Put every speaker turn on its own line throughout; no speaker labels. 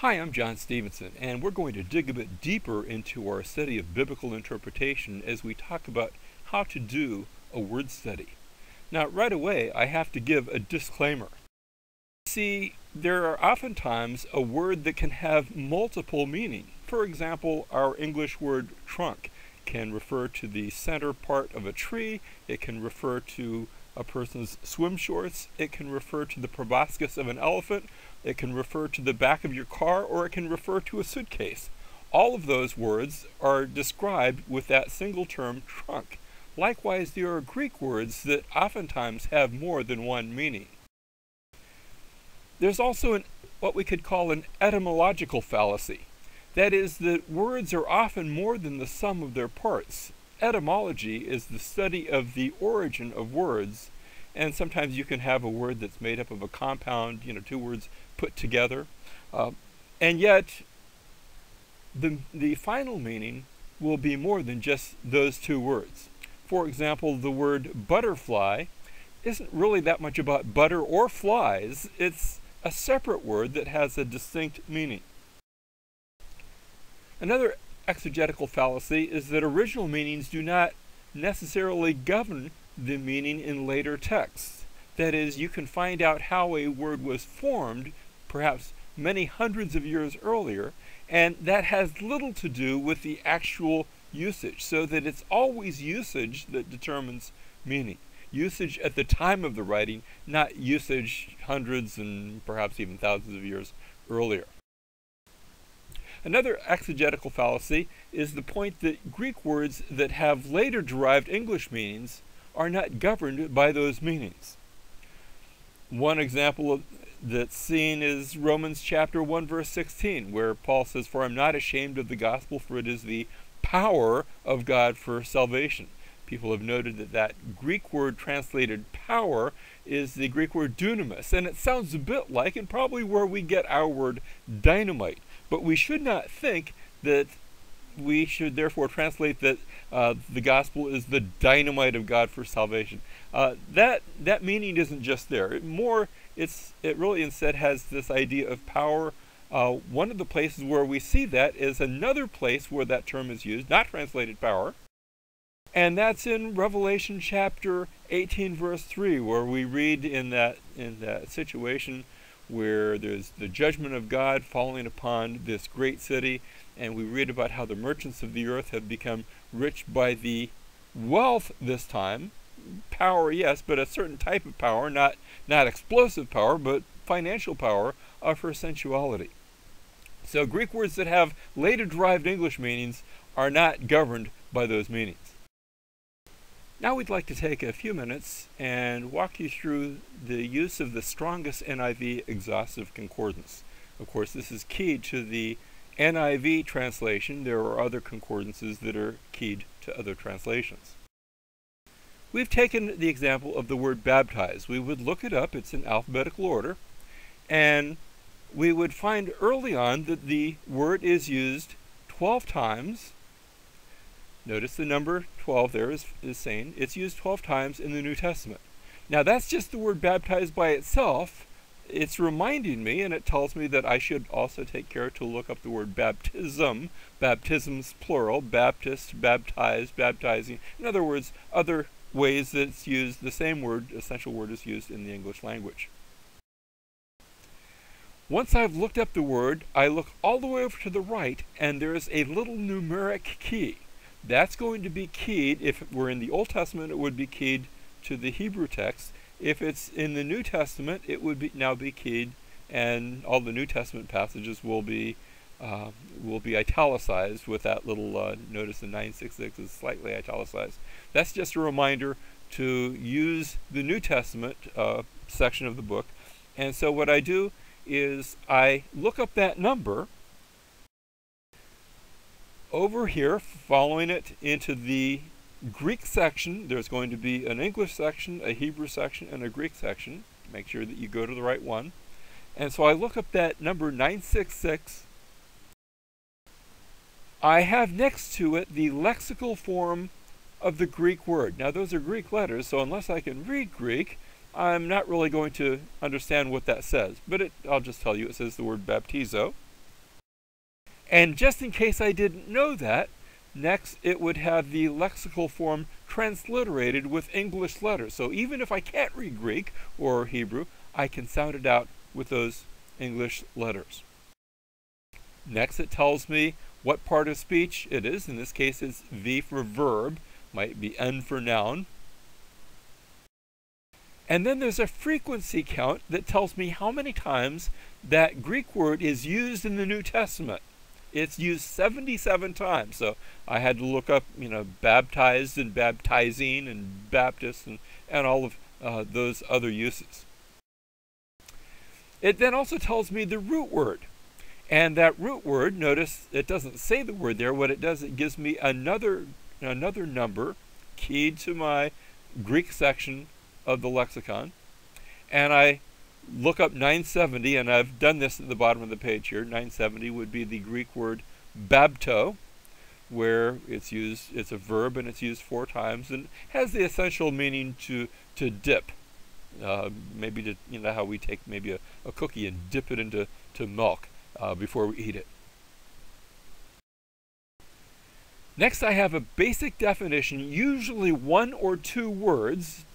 Hi, I'm John Stevenson, and we're going to dig a bit deeper into our study of biblical interpretation as we talk about how to do a word study. Now, right away, I have to give a disclaimer. See, there are oftentimes a word that can have multiple meaning. For example, our English word trunk can refer to the center part of a tree. It can refer to a person's swim shorts. It can refer to the proboscis of an elephant. It can refer to the back of your car, or it can refer to a suitcase. All of those words are described with that single term trunk. Likewise, there are Greek words that oftentimes have more than one meaning. There's also what we could call an etymological fallacy. That is, that words are often more than the sum of their parts. Etymology is the study of the origin of words, and sometimes you can have a word that's made up of a compound, two words put together, and yet the final meaning will be more than just those two words. For example, the word butterfly isn't really that much about butter or flies. It's a separate word that has a distinct meaning. Another exegetical fallacy is that original meanings do not necessarily govern the meaning in later texts. That is, you can find out how a word was formed, perhaps many hundreds of years earlier, and that has little to do with the actual usage, so that it's always usage that determines meaning. Usage at the time of the writing, not usage hundreds and perhaps even thousands of years earlier. Another exegetical fallacy is the point that Greek words that have later derived English meanings are not governed by those meanings. One example that's seen is Romans chapter 1 verse 16, where Paul says, "For I'm not ashamed of the gospel, for it is the power of God for salvation." People have noted that that Greek word translated power is the Greek word dunamis, and it sounds a bit like and probably where we get our word dynamite. But we should not think that we should therefore translate that the gospel is the dynamite of God for salvation. That meaning isn't just there. It really instead has this idea of power. One of the places where we see that is another place where that term is used, not translated power, and that's in Revelation chapter 18 verse 3, where we read in that situation where there's the judgment of God falling upon this great city, and we read about how the merchants of the earth have become rich by the wealth this time. Power, yes, but a certain type of power, not explosive power, but financial power of her sensuality. So Greek words that have later derived English meanings are not governed by those meanings. Now we'd like to take a few minutes and walk you through the use of the Strongest NIV Exhaustive Concordance. Of course, this is keyed to the NIV translation. There are other concordances that are keyed to other translations. We've taken the example of the word baptize. We would look it up. It's in alphabetical order. And we would find early on that the word is used 12 times. Notice the number 12 there is saying it's used 12 times in the New Testament. Now that's just the word baptized by itself. It's reminding me, and it tells me that I should also take care to look up the word baptism. Baptisms plural, Baptist, baptized, baptizing. In other words, other ways that it's used, the same word, essential word, is used in the English language. Once I've looked up the word, I look all the way over to the right, and there's a little numeric key. That's going to be keyed. If it were in the Old Testament, it would be keyed to the Hebrew text. If it's in the New Testament, it would now be keyed, and all the New Testament passages will be italicized with that little notice. The 966 is slightly italicized. That's just a reminder to use the New Testament section of the book. And so what I do is I look up that number over here, following it into the Greek section. There's going to be an English section, a Hebrew section, and a Greek section. Make sure that you go to the right one. And so I look up that number 966. I have next to it the lexical form of the Greek word. Now those are Greek letters, so unless I can read Greek, I'm not really going to understand what that says. But I'll just tell you, it says the word baptizo. And just in case I didn't know that, next it would have the lexical form transliterated with English letters. So even if I can't read Greek or Hebrew, I can sound it out with those English letters. Next, it tells me what part of speech it is. In this case, it's V for verb, might be N for noun. And then there's a frequency count that tells me how many times that Greek word is used in the New Testament. It's used 77 times. So I had to look up, baptized and baptizing and Baptist and all of those other uses. It then also tells me the root word. And that root word, notice it doesn't say the word there. What it does, it gives me another number keyed to my Greek section of the lexicon. And I look up 970, and I've done this at the bottom of the page here. 970 would be the Greek word babto, where it's a verb and it's used 4 times and has the essential meaning to dip. Maybe to, how we take maybe a cookie and dip it into milk before we eat it. Next, I have a basic definition, usually 1 or 2 words,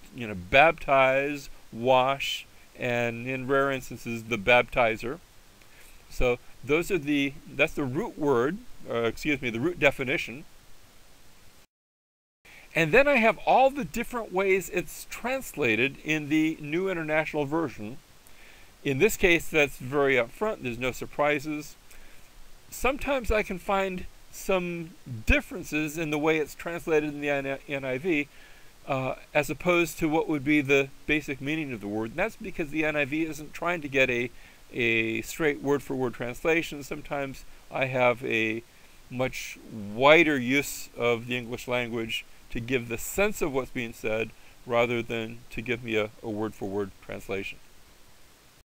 baptize, wash, and in rare instances, the baptizer. So that's the root word, the root definition. And then I have all the different ways it's translated in the New International Version. In this case, that's very upfront. There's no surprises. Sometimes I can find some differences in the way it's translated in the NIV as opposed to what would be the basic meaning of the word. And that's because the NIV isn't trying to get a straight word-for-word translation. Sometimes I have a much wider use of the English language to give the sense of what's being said rather than to give me a word-for-word translation.